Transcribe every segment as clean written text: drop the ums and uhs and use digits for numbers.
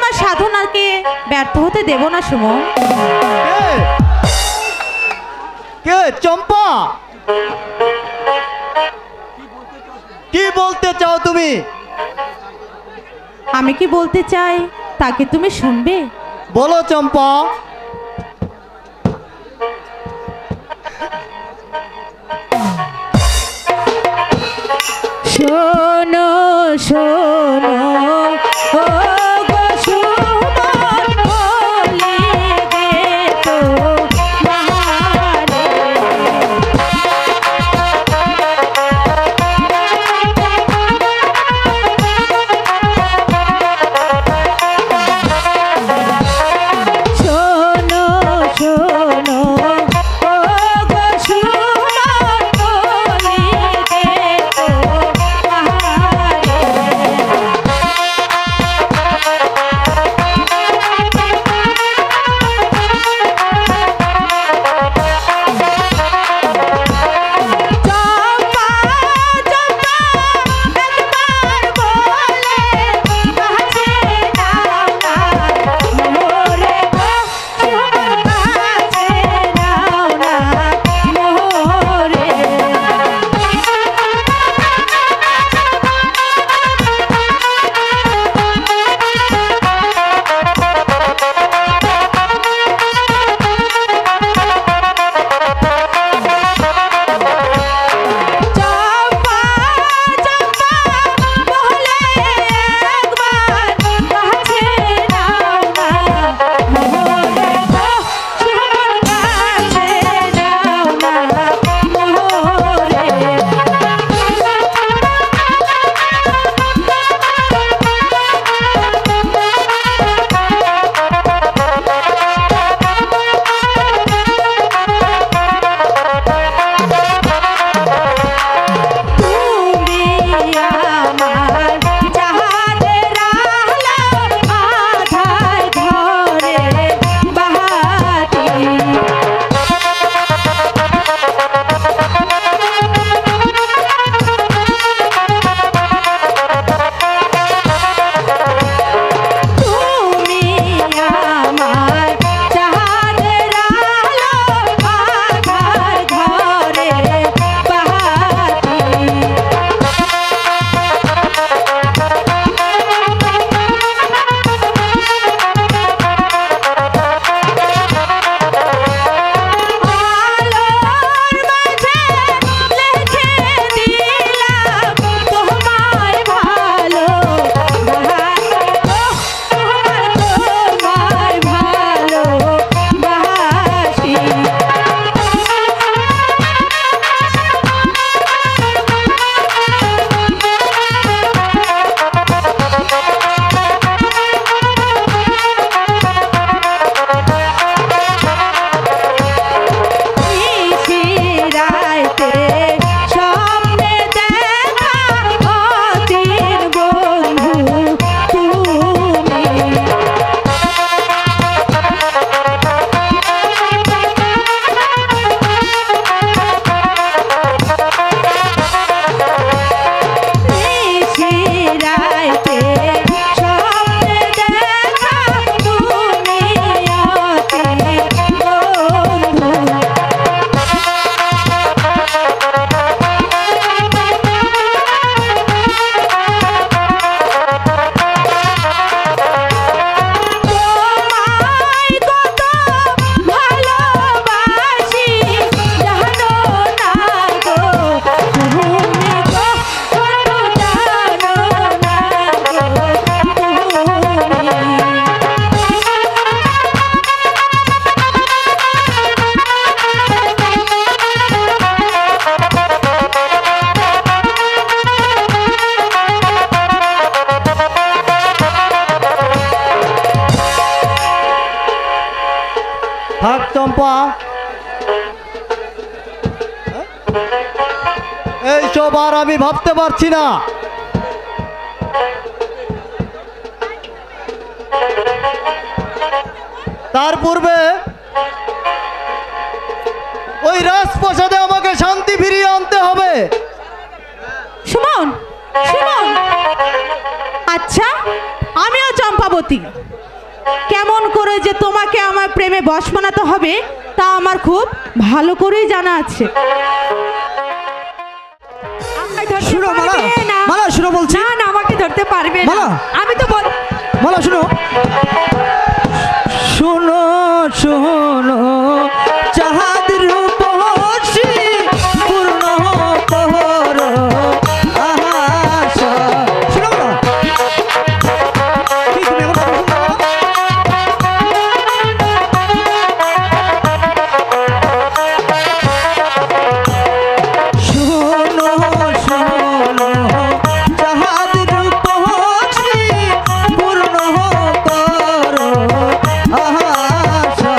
আমার সাধনাকে ব্যর্থ হতে দেব না সুমন। কে চম্পা? কি বলতে চাও তুমি? আমি কি বলতে চাই তাকে তুমি শুনবে? বলো চম্পা। শোনো শোনো ও গো সুমন বলি গে তো মহারে। শোনো শোনো ও গো সুমন বলি গে তো থাক চম্পা, এইসব আর আমি ভাবতে পারছি না। তার পূর্বে ওই রাজপ্রাসাদে আমাকে শান্তি ফিরিয়ে আনতে হবে। সুমন, সুমন, আচ্ছা আমিও চম্পাবতী, কেমন করে যে তোমাকে আমার প্রেমে বশ বানাতে হবে তা আমার খুব ভালো করেই জানা আছে। আমায় ধরতে শুনো মালা, পারবে না। মালা শুনো বলছি। না না, আমাকে ধরতে পারবে না। মালা। আমি তো বল মালা শুনো, শোনো শোনো চাঁদ রূপসী পূর্ণ তোর আশা। শোনো মালা, কি তুমি আমার কথা শুনতে পাও? শোনো শোনো চাঁদ রূপসী পূর্ণ তোর আশা।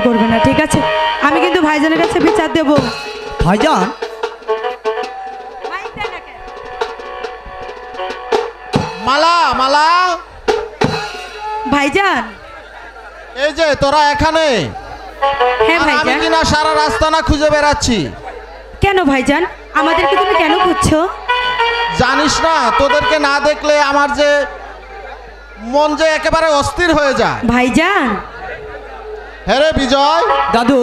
করবে না, ঠিক আছে? আমি কিন্তু ভাইজানের কাছে বিচার দেব। ভাইজান, মালা মালা, ভাইজান এই যে তোরা এখানে। হ্যাঁ আর আমি ভাইজান। কিনা সারা রাস্তা না খুঁজে বেড়াচ্ছি। কেন ভাইজান, আমাদেরকে তুমি কেন খুঁজছো? জানিস না, তোদেরকে না দেখলে আমার যে মন যে একেবারে অস্থির হয়ে যায়। ভাইজান। হ্যাঁ রে বিজয় দাদু,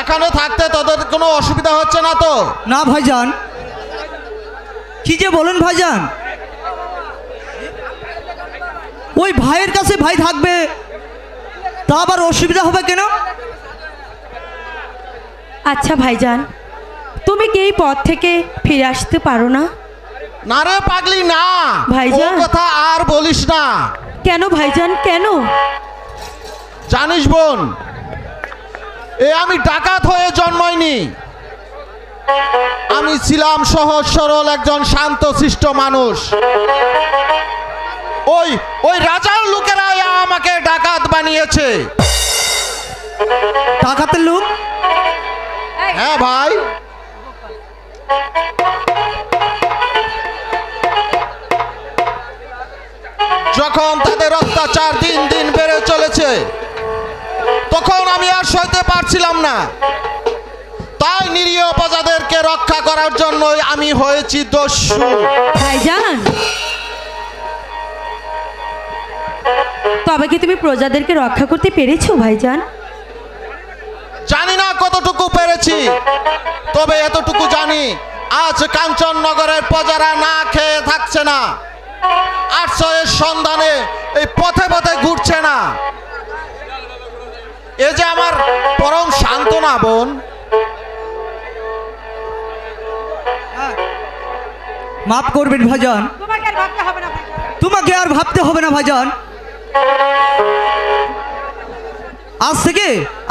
এখানে থাকতে তোদের কোনো অসুবিধা হচ্ছে না তো? না ভাইজান, কি যে বলেন ভাইজান, ওই ভাইয়ের কাছে ভাই থাকবে, তা আবার অসুবিধা হবে কেন? আচ্ছা ভাইজান, তুমি কি এই পথ থেকে ফিরে আসতে পারো না? না রে পাগলি, না ভাইজান। ও কথা আর বলিস না। কেন ভাইজান, কেন? জানিস বোন, আমি ডাকাত হয়ে জন্মাইনি। আমি ছিলাম সহজ সরল একজন শান্তশিষ্ট মানুষ। ওই ওই রাজার লোকেরাই আমাকে ডাকাত বানিয়েছে। ডাকাতের লোক? হ্যাঁ ভাই, যখন তাদের অত্যাচার দিন দিন বেড়ে চলেছে, তখন আমি আর সইতে পারছিলাম না। তাই নিরীহ প্রজাদেরকে রক্ষা করার জন্যই আমি হয়েছি দস্যু। ভাইজান, তবে কি তুমি প্রজাদেরকে রক্ষা করতে পেরেছো ভাইজান? জানি না কতটুকু পেরেছি, তবে এতটুকু জানি আজ কাঞ্চননগরের প্রজারা না খেয়ে থাকছে না, আশ্রয়ের সন্ধানে এই পথে পথে ঘুরছে না। এ যে আমার পরম সান্ত্বনা বোন। মাফ করবেন ভাইজান, তোমাকে আর ভাবতে হবে না ভাইজান।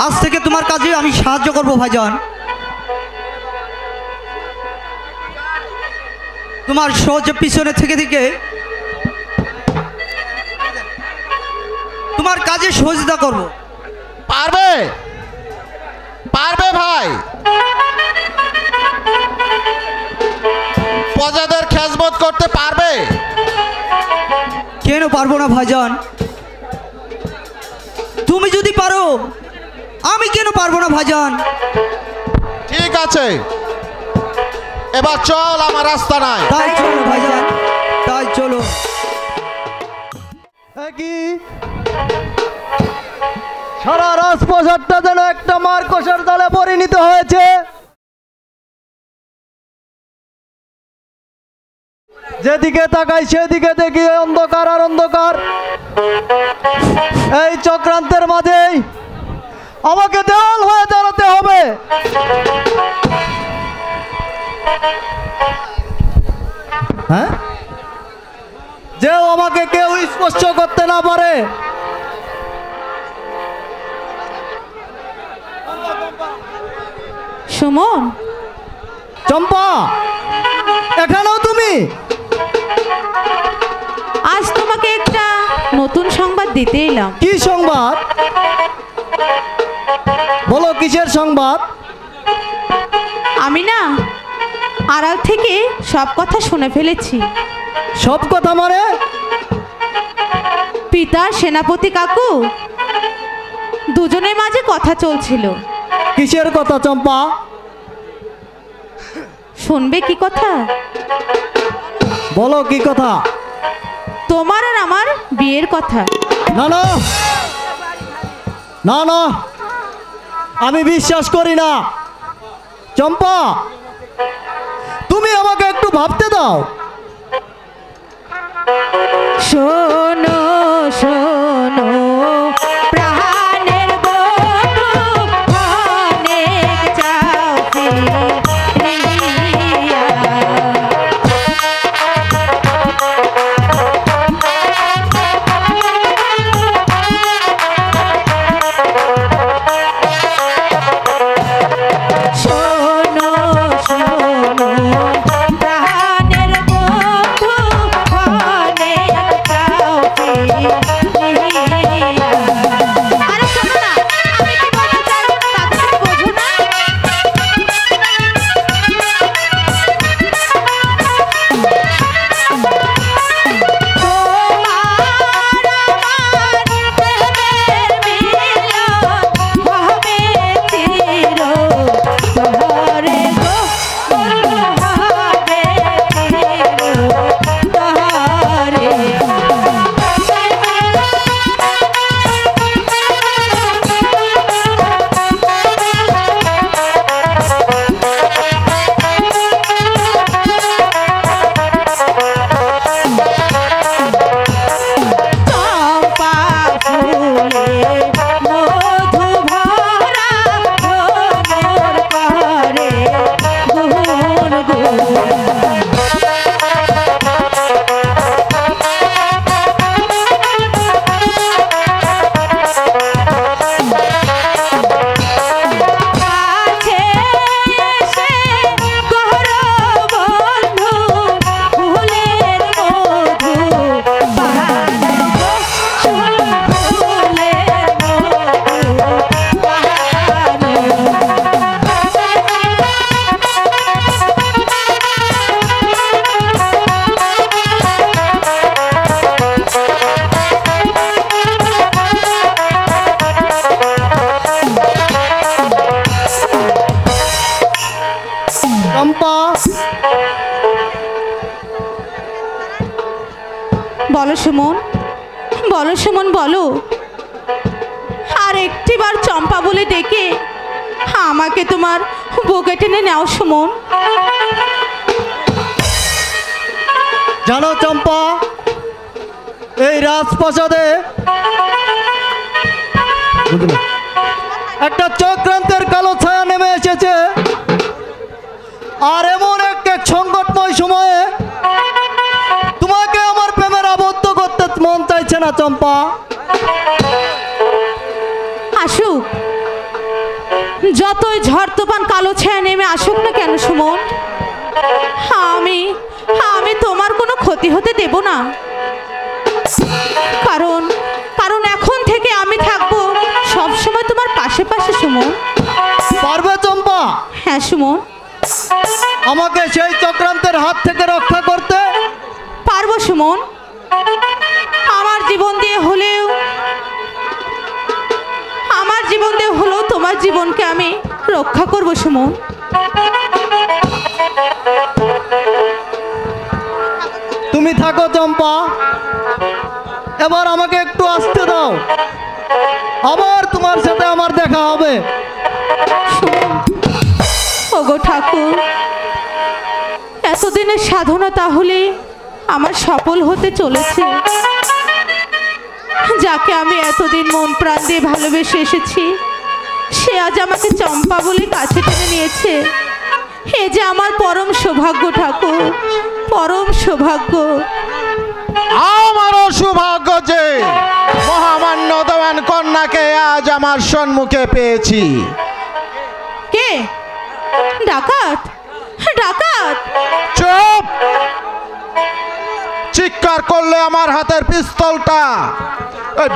আজ থেকে তোমার কাজে আমি সাহায্য করব ভাইজান। তোমার সহজে পিছনে থেকে তোমার কাজে সহযোগিতা করব। পারবে পারবে ভাই, প্রজাদের খেজমত করতে পারবে। কেন পারবো না ভাইজান? তুমি যদি পারো আমি কেন পারবো না ভাইজান? ঠিক আছে, এবার চল আমার রাস্তা নাই। তাই চলো ভাইজান, তাই চলো। কি সারা রাজপ্রসাদটা যেন একটা মারকোষের জালে পরিণত হয়েছে। যেদিকে তাকাই সেদিকে দেখি অন্ধকার আর অন্ধকার। এই চক্রান্তের মাঝেই আমাকে দেওয়াল হয়ে দাঁড়াতে হবে। হ্যাঁ, যেও আমাকে কেউ স্পর্শ করতে না পারে। সুমন, চম্পা, এখানেও তুমি? আজ তোমাকে একটা নতুন সংবাদ দিতে এলাম। কি সংবাদ? বলো, কিসের সংবাদ? আমি না আড়াল থেকে সব কথা শুনে ফেলেছি। সব কথা মানে? পিতা সেনাপতি কাকু দুজনের মাঝে কথা চলছিল। কিসের কথা চম্পা? শুনবে কি কথা? বলো কি কথা? তোমার আর আমার বিয়ের কথা। না না না না, আমি বিশ্বাস করি না। চম্পা, তুমি আমাকে একটু ভাবতে দাও। শোনো শোনো প্রাণের বন্ধু, অনেক চাও ফিরিয়া। শোনো শোনো প্রাণের বন্ধু, অনেক চাও ফিরিয়া। আর একটিবার চম্পা বলে ডেকে আমাকে তোমার বুকে টেনে নাও সুমন। জানো চম্পা, এই রাজপ্রাসাদে একটা চক্রান্তের কালো ছায়া নেমে এসেছে। আর এমন একটা সংকটময় সময়ে তোমাকে আমার প্রেমের আবদ্ধ করতে মন চাইছে না চম্পা। আসুক, যতই ঝড় তুফান কালো ছায়া নেমে আসুক না কেন সুমন, আমি আমি তোমার কোনো ক্ষতি হতে দেব না। কারণ কারণ এখন থেকে আমি থাকবো সবসময় তোমার পাশে পাশে সুমন। পারবে চম্পা? হ্যাঁ সুমন, আমাকে সেই চক্রান্তের হাত থেকে রক্ষা করতে? পারবো সুমন। আমার জীবন দিয়ে হলেও তোমার জীবনকে আমি রক্ষা করব সুমন। তুমি থাকো চম্পা, এবার আমাকে একটু আসতে দাও, আবার তোমার সাথে আমার দেখা হবে। ওগো ঠাকুর, এতদিনের সাধনা তাহলে আমার সফল হতে চলেছে। যাকে আমি এতদিন মন প্রাণ দিয়ে ভালোবেসে এসেছি, সে আজ আমাকে চম্পা বলে কাছে টেনে নিয়েছে। এ যে আমার পরম সৌভাগ্য ঠাকুর, পরম সৌভাগ্য। আমারও সৌভাগ্য যে মহামান্য দেওয়ান কন্যাকে আজ আমার সম্মুখে পেয়েছি। কে? ডাকাত? ডাকাত? চুপ! চিৎকার করলে আমার হাতের পিস্তলটা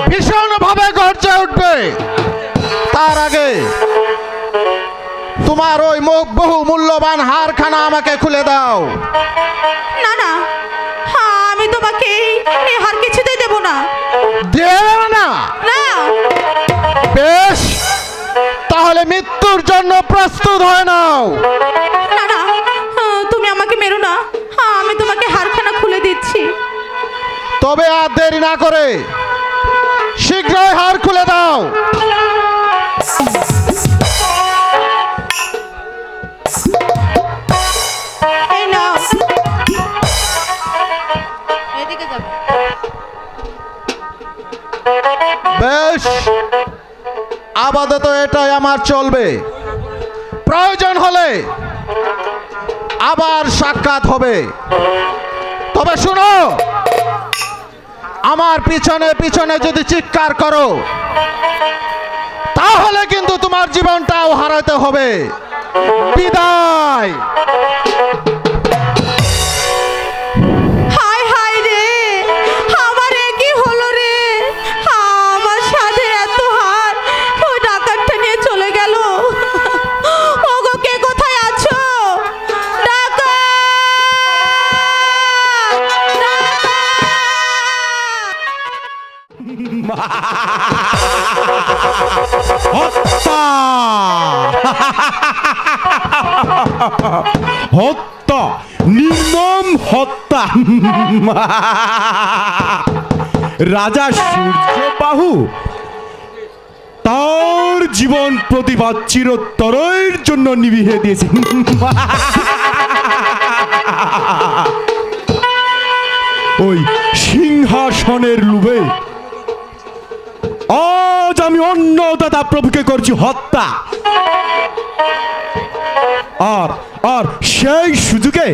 ভীষণ ভাবে গর্জে উঠবে। তার আগে তোমার ওই বহু মূল্যবান হারখানা আমাকে খুলে দাও। না না, আমি তোমাকে এই হার কিছুতেই দেব না। দেবে না? না। বেশ, তাহলে মৃত্যুর জন্য প্রস্তুত হয়ে নাও। না না, তুমি আমাকে মেরো না, আমি তোমাকে হারখানা খুলে দিচ্ছি। তবে আর দেরি না করে শীঘ্রই হার খুলে দাও। এই নাও। এদিকে যাবে। বেশ, আপাতত এটাই আমার চলবে। প্রয়োজন হলে আবার সাক্ষাৎ হবে। তবে শুনো, আমার পিছনে পিছনে যদি চিৎকার করো তাহলে কিন্তু তোমার জীবনটাও হারাতে হবে। বিদায়। হায় হায় রে, আমার কি হলো রে? আমার সাথে এত হার ওই ডাকাতটা নিয়ে চলে গেল। ওগো, কে কোথায় আছো? ডাকাত! হত্যা! হত্যা, নির্মম হত্যা। রাজা সূর্যবাহু তার জীবন প্রতিবাদ চিরতরের জন্য নিভিয়ে দিয়েছে। ওই সিংহাসনের লোভে আজ আমি অন্নদাতা প্রভুকে করছি হত্যা। আর আর সেই সুযোগে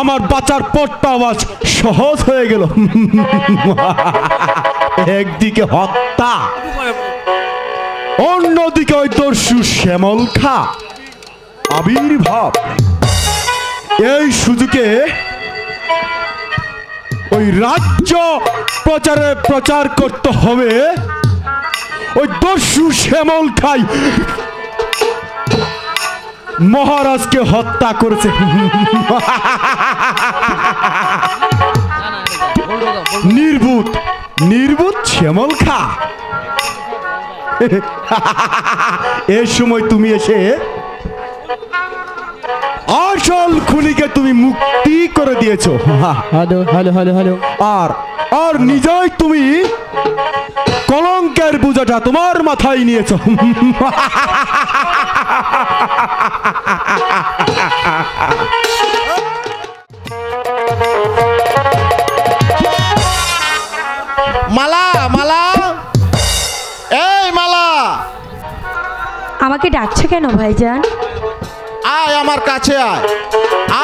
আমার বাঁচার পথটা আওয়াজ সহজ হয়ে গেল। একদিকে হত্যা, অন্যদিকে ওই দস্যু শ্যামল খা আবির্ভাব। এই সুযোগে ওই রাজ্য প্রচার করতে হবে। ওই দস্যু শ্যামল খাই মহারাজকে হত্যা করেছে। নির্বুত শ্যামল খা। এর সময় তুমি এসে আসল খুনিকে তুমি মুক্তি করে দিয়েছো। হ্যালো হ্যালো হ্যালো হ্যালো আর আর নিজেই তুমি কলঙ্কের বোঝাটা তোমার মাথায় নিয়েছো। মালা, মালা, এই মালা, আমাকে ডাকছো কেন ভাইজান? আয় আমার কাছে আয়,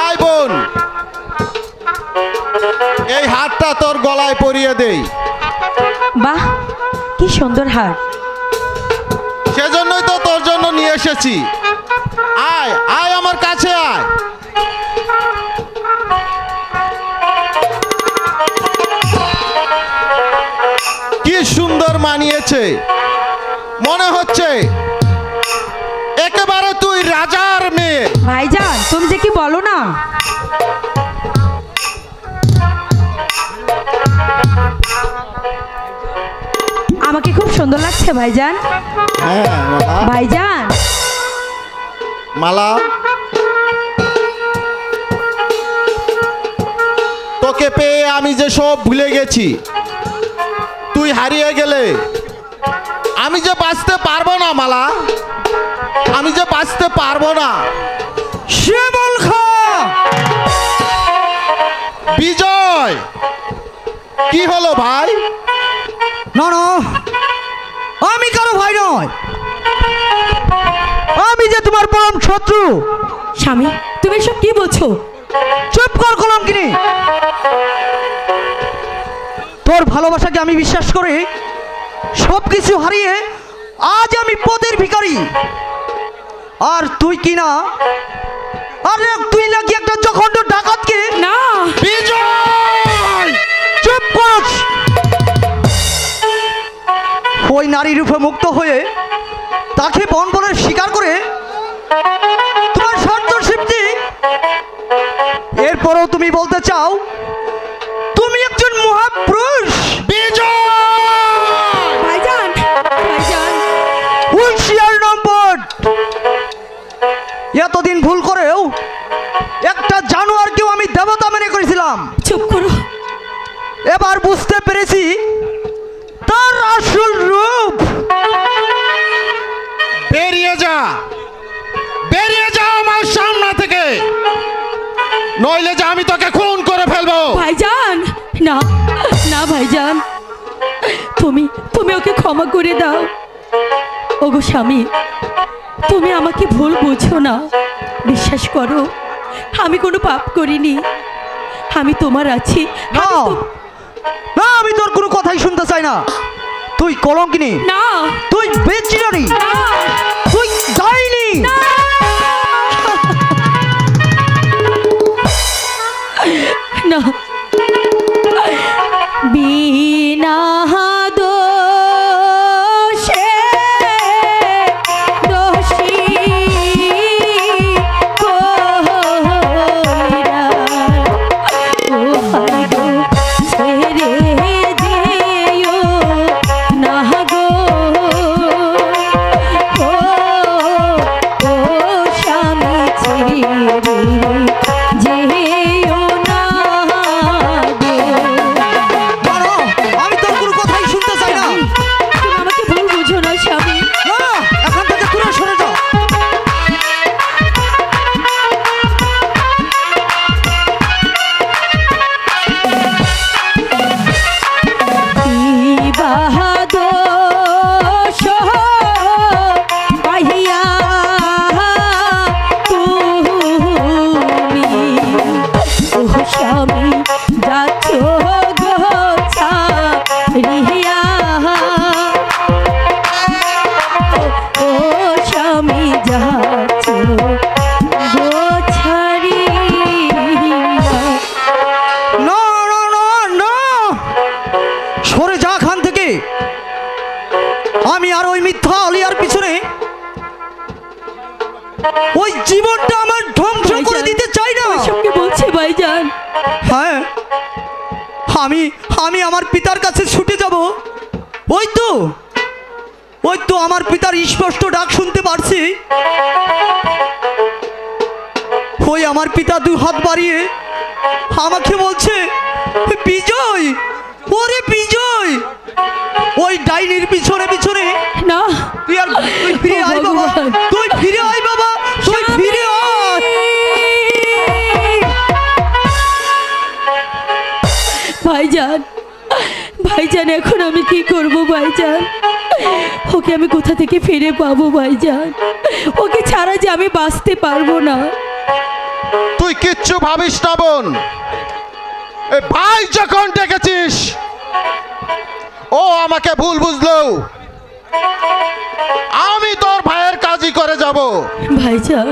আয় বোন, এই হারটা তোর গলায় পরিয়ে দেই। বাহ, কি সুন্দর হার। সেজন্যই তো তোর জন্য নিয়ে এসেছি। আয় আয় আমার কাছে আয়। কি সুন্দর মানিয়েছে, মনে হচ্ছে একেবারে তুই রাজার মেয়ে। ভাইজান, তুমি যে কি বলো না। আমাকে খুব সুন্দর লাগছে ভাইজান। হ্যাঁ মালা, ভাইজান, মালা, তোকে পেয়ে আমি যে সব ভুলে গেছি। তুই হারিয়ে গেলে আমি যে বাঁচতে পারবো না মালা, আমি যে বাঁচতে পারবো না। শিমুল খা, বিজয়, কি হলো ভাই? না না, আমি কারো ভাই নয়, আমি যে তোমার পরম শত্রু। স্বামী, তুমি এসব কি বলছো? চুপ কর কলঙ্কিনী। তোর ভালোবাসাকে আমি বিশ্বাস করে সব কিছু হারিয়ে আজ আমি পথের ভিখারি। আর তুই কি না, আরে তুই নাকি একটা জঘন্য ডাকাতকে। না, বিজয়, চুপ কর। ওই নারী রূপে মুক্ত হয়ে তাকে বনবনের শিকার করে তোমার স্বার্থ সিদ্ধি। এরপরও তুমি বলতে চাও তুমি একজন মহাপুরুষ। বিজয়, ভাইজান, ভাইজান, হুঁশিয়ার নম্বর। এতদিন ভুল করেও একটা জানোয়ারকেও আমি দেবতা মেনে করেছিলাম। চুপ করো। এবার বুঝতে পেরেছি তার আসল রূপ। বেরিয়ে যা, বেরিয়ে যা আমার সামনে থেকে, নইলে যে আমি তোকে খুন করে ফেলবো। ভাইজান, না না ভাইজান, তুমি তুমি ওকে ক্ষমা করে দাও। ওগো স্বামী, তুমি আমাকে ভুল বুঝো না। বিশ্বাস করো, আমি কোনো পাপ করিনি। আমি তোমার আছি। না না, আমি তোর কোনো কথাই শুনতে চাই না। তুই কলঙ্কিনী, না তুই বেচিরানি, না, তুই ডাইনি। না, বিনা দোষে দোষী কইরা ও হায় গো ছেড়ে দিও না গো। ও ও স্বামী ছেড়ে যেও না গো। মানো, আমি তোর কোনো কথাই শুনতে চাই না। তুমি আমাকে ভুল বুঝো না স্বামী। না, এখান থেকে দূরে সরে যা। দোষ পাহিয়া তুমি ও স্বামী যাচ্ছ গো ছাড়িয়া। ও স্বামী যাচ্ছ গো ছাড়িয়া। না না না না, সরে যা খান থেকে। আমি আর ওই মিথ্যা অলিয়ার পিছনে ওই জীবনটা আমার ধ্বংস করে দিতে চাই না। ওইসবকে বলছে ভাইজান। হ্যাঁ, আমি আমি আমার পিতার কাছে ছুটে যাব। ওই তো আমার পিতার স্পষ্ট ডাক শুনতে পারছি। ওই আমার পিতা দুই হাত বাড়িয়ে আমাকে বলছে, বিজয়, ওরে বিজয়, ওই ডাইনির পিছনে পিছনে না, তুই ফিরে আয় বাবা, তুই ফিরে আয় বাবা, তুই ফিরে আয়। ভাইজান, ভাইজান, এখন আমি কি করব ভাইজান? ওকে আমি কোথা থেকে ফিরে পাবো ভাইজান? ওকে ছাড়া যে আমি বাঁচতে পারবো না। তুই কিচ্ছু ভাবিস না বোন, এ ভাই যখন ডেকেছিস ও আমাকে ভুল বুঝলো, আমি তোর ভাইয়ের কাজই করে যাব। ভাইজান,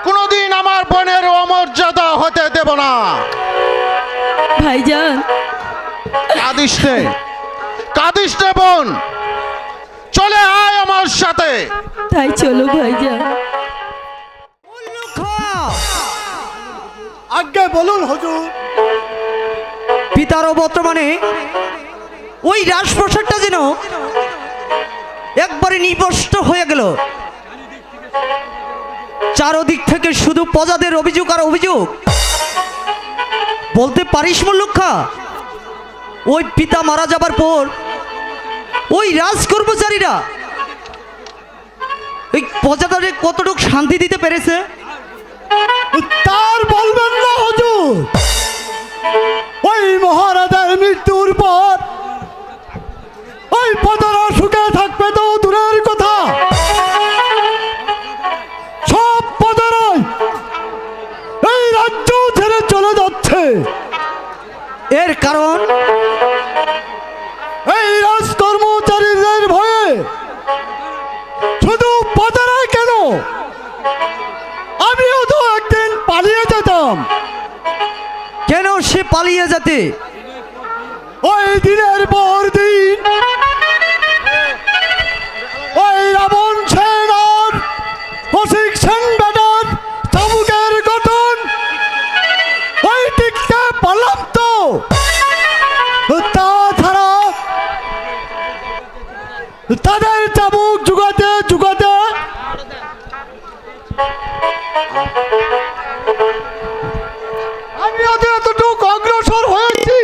কোনোদিন আমার বোনের অমর্যাদা হতে দেব না। ভাইজান, কাঁদিস নে, কাঁদিস নে বোন, চলে আয় আমার সাথে। তাই চলো ভাইজান। আজ্ঞা বলুন হুজুর। পিতারও বর্তমানে ওই রাজপ্রসাদটা যেন একবারে নিবষ্ট হয়ে গেল। চারদিক থেকে শুধু প্রজাদের অভিযোগ আর অভিযোগ। বলতে পারিস মুল্লুক্ষা, ওই পিতা মারা যাবার পর ওই রাজ কর্মচারীরা ওই প্রজাদের কতটুকু শান্তি দিতে পেরেছে? তার বলবেন না হুজুর। ওই মহারাজার মৃত্যুর পর ওই প্রজারা সুখে থাকবে তো দূরের কথা, সব প্রজারাই এই রাজ্য ছেড়ে চলে যাচ্ছে। এর কারণ এই রাজ কর্মচারীদের ভয়ে। শুধু প্রজারাই কেন, আমিও তো একদিন পালিয়ে যেতাম। কেন সে পালিয়ে যেতে? ওই দিনের পর দিন ওই রাবণ সেন আর কৌশিক সেন বেটার চাবুকের গঠন ওই টিকতে পারলাম তো। তাছাড়া তাদের চাবুক জুগাতে জুগাতে আমি ওদের এতটুকু অগ্রসর হয়েছি।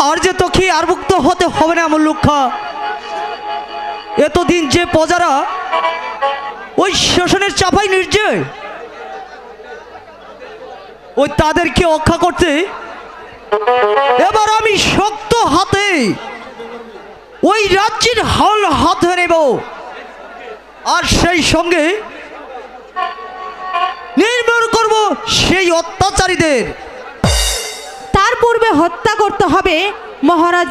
আর যে তোকে আর মুক্ত হতে হবে না মুল্লুক্ষা। এতদিন যে প্রজারা ওই শোষণের চাপাই নির্জয়, ওই তাদেরকে রক্ষা করতে এবার আমি শক্ত হাতে ওই রাজ্যের হাল হাতে নেব, আর সেই সঙ্গে নির্মূল করব সেই অত্যাচারীদের। তার পূর্বে হত্যা করতে হবে মহারাজ,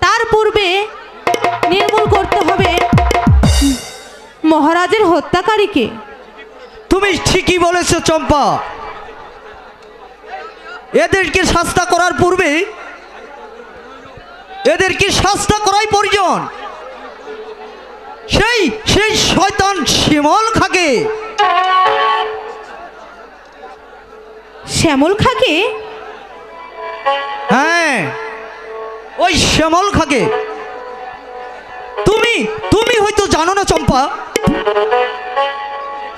তার পূর্বে নির্মূল করতে হবে মহারাজের হত্যাকারীকে। তুমি ঠিকই বলেছ চম্পা। এদেরকে শাস্তি করার পূর্বে এদেরকে শাস্তি করাই প্রয়োজন। সেই সেই শয়তান শ্যামল খাকে। শ্যামল খাকে? হ্যাঁ, ওই শ্যামল খাকে। তুমি হয়তো জানো না চম্পা,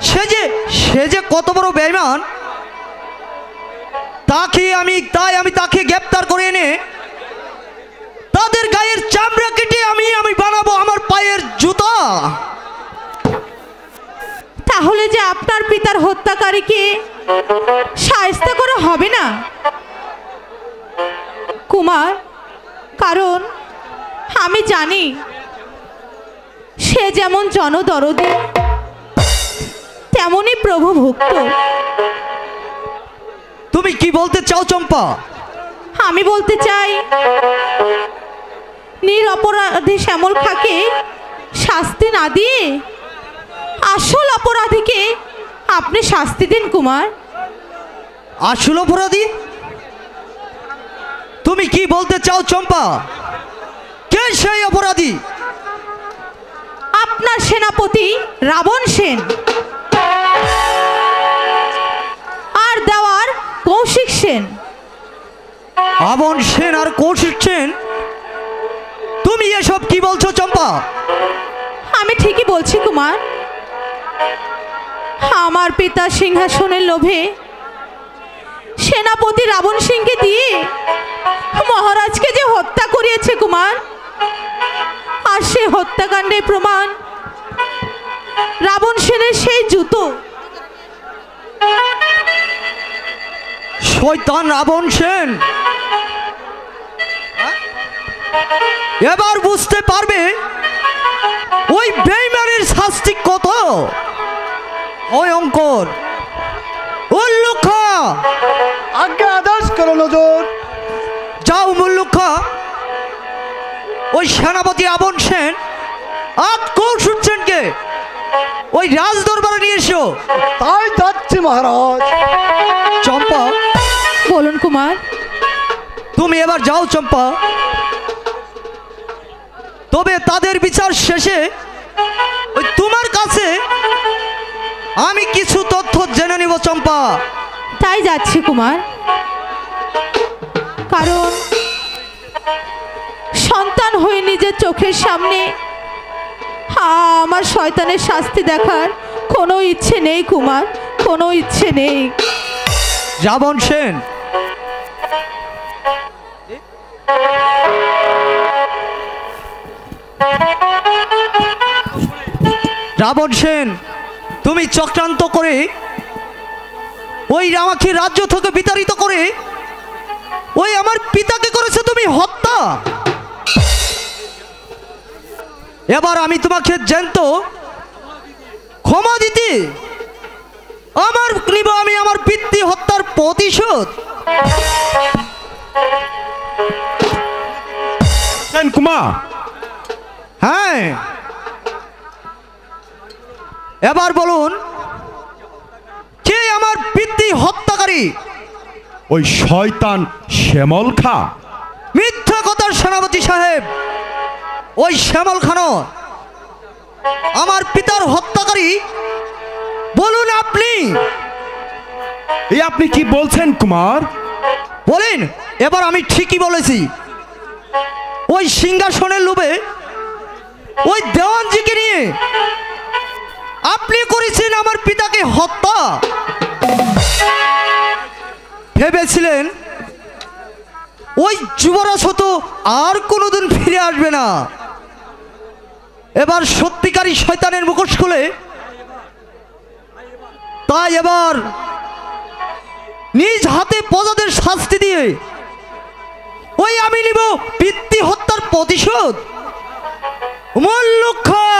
সে যে কত বড় বেঈমান। আমি তাকে গ্রেফতার করে এনে তাদের গায়ের চামড়া কেটে আমি বানাবো আমার পায়ের জুতা। তাহলে যে আপনার পিতার হত্যাকারীকে শায়েস্তা করা হবে না কুমার, কারণ আমি জানি সে যেমন জনদরদী তেমনই প্রভু ভক্ত। তুমি কি বলতে চাও চম্পা? আমি বলতে চাই নিরপরাধী শ্যামল খাকে শাস্তি না দিয়ে আসল অপরাধীকে আপনি শাস্তি দিন কুমার। আসল অপরাধী? তুমি কি বলতে চাও চম্পা? কে সেই অপরাধী? আপনার সেনাপতি রাবণ সেন আর দেওয়ার কৌশিক সেন। রাবণ সেন আর কৌশিক সেন? তুমি এসব কি বলছো চম্পা? আমি ঠিকই বলছি কুমার। আমার পিতা সিংহাসনের লোভে সেনাপতি রাবণ সিংকে দিয়ে মহারাজকে যে হত্যা করিয়েছে কুমার, আর সে হত্যাকাণ্ডের প্রমাণ রাবণ সেনের সেই জুতো। শয়তান রাবণ সেন এবার বুঝতে পারবে ওই বেইমানের শাস্তি কত ভয়ঙ্কর। উল্লুখা, আজ্ঞা আদেশ করো নজর। যাও মুল্লুখা, ওই সেনাপতি রাবণ সেন আর কৌশল সেনকে ওই রাজ দরবারে নিয়ে এসো। তাই যাচ্ছি মহারাজ। চম্পা, বলুন কুমার। তুমি এবার যাও চম্পা, তবে তাদের বিচার শেষে ওই তোমার কাছে আমি কিছু তথ্য জেনে নিব চম্পা। তাই যাচ্ছি কুমার, কারণ সন্তান হয়ে নিজের চোখের সামনে আমার শয়তানের শাস্তি দেখার কোনো ইচ্ছে নেই কুমার, কোনো ইচ্ছে নেই। রাবণ সেন, রাবণ সেন, তুমি চক্রান্ত করে ওই রামাকে রাজ্য থেকে বিতাড়িত করে ওই আমার পিতাকে করেছো তুমি হত্যা। এবার আমি তোমাকে জ্যান্ত ক্ষমা দিতে আমার নিব আমি আমার পিতৃ হত্যার প্রতিশোধ। কুমার, হ্যাঁ, এবার বলুন কে আমার পিতৃ হত্যাকারী? ওই শয়তান শ্যামল খা। মিথ্যা কথার সেনাপতি সাহেব, ওই শ্যামল খানো আমার পিতার হত্যাকারী। বলুন আপনি। এই আপনি কি বলছেন কুমার? বলেন, এবার আমি ঠিকই বলেছি। ওই সিংহাসনের লোভে ওই দেওয়ানজিকে নিয়ে আপনি করেছেন আমার পিতাকে হত্যা। ভেবেছিলেন ওই যুবরাজ হতো আর কোনোদিন ফিরে আসবে না। এবার সত্যিকারী শয়তানের মুখোশ খুলে তাই এবার নিজ হাতে প্রজাদের শাস্তি দিয়ে ওই আমি নিব পিতৃ হত্যার প্রতিশোধ। মুল্লুখা,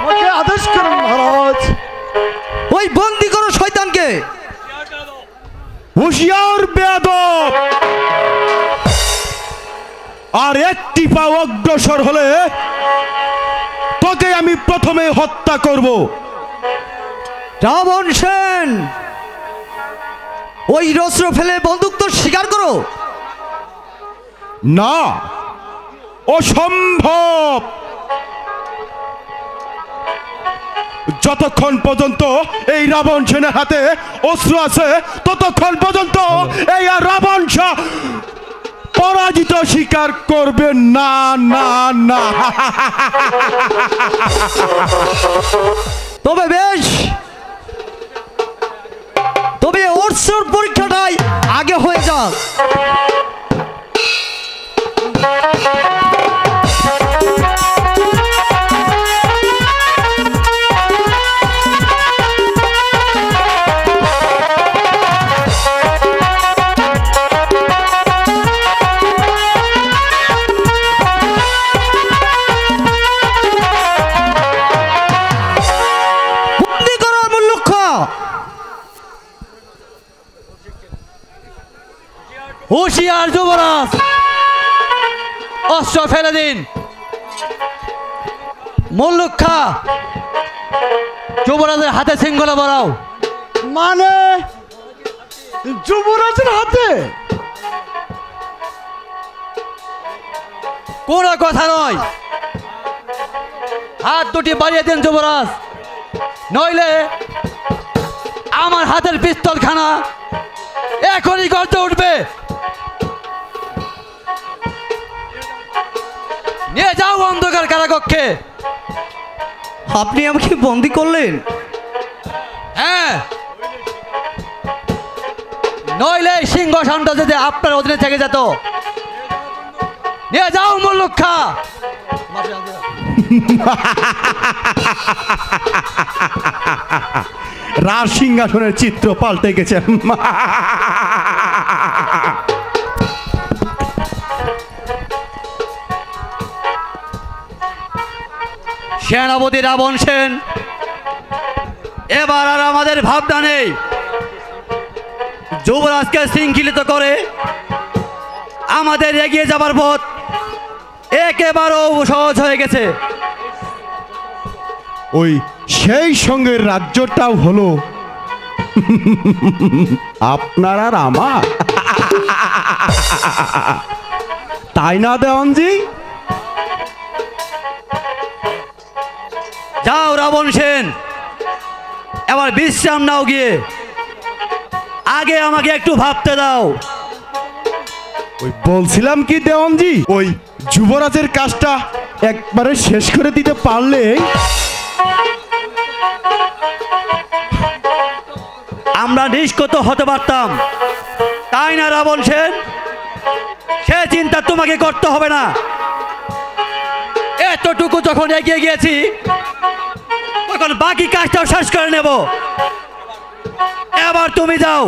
আমাকে আদেশ করুন মহারাজ। ওই বন্দি করো শয়তানকে। হুঁশিয়ার বেয়াদব, আর একটি পা অগ্রসর হলে তোকে আমি প্রথমে হত্যা করব। রাবণ সেন, ওই রস্ত্র ফেলে বন্দুক তো স্বীকার করো। না, অসম্ভব। যতক্ষণ পর্যন্ত এই রাবণ সেনের হাতে অস্ত্র আছে ততক্ষণ পর্যন্ত এই রাবণ শাহ পরাজিত স্বীকার করবে না। না না, তবে বেশ, তবে অস্ত্রের পরীক্ষাটাই আগে হয়ে যাক। হুঁশিয়ার যুবরাজ, অস্ত্র ফেলে দিন। মুল্লুখা, যুবরাজের হাতে সিংহলা বরাও। মানে যুবরাজের হাতে? কোনো কথা নয়, হাত দুটি বাড়িয়ে দিন যুবরাজ, নইলে আমার হাতের পিস্তলখানা এখনই গর্জে উঠবে। নিয়ে যাও অন্ধকার কারাকক্ষে। আপনি আমাকে বন্দি করলেন? হ্যাঁ, নইলে এই সিংহাসনটা যদি আপনার অধীনে থেকে যেত। নিয়ে যাও মুল্লুক্ষা। রাজ সিংহাসনের চিত্র পাল্টে গেছে। সেনাপতি রাবণ সেন, এবার আর আমাদের ভাবনা নেই। যুবরাজকে শৃঙ্খলিত করে আমাদের এগিয়ে যাবার পথ একেবারেও সহজ হয়ে গেছে। ওই সেই সঙ্গে রাজ্যটাও হলো আপনার আর আমার, তাই না দেওয়ানজি? যাও রাবণ সেন, এবার বিশ্রাম নাও গিয়ে। আগে আমাকে একটু ভাবতে দাও। ওই বলছিলাম কি দেওয়ানজি, ওই যুবরাজের কাজটা একবারে শেষ করে দিতে পারলে আমরা নিষ্কৃত হতে পারতাম, তাই না রাবণ সেন? সে চিন্তা তোমাকে করতে হবে না। এতটুকু যখন এগিয়ে গিয়েছি, তখন বাকি কাজটাও শেষ করে নেব। এবার তুমি যাও।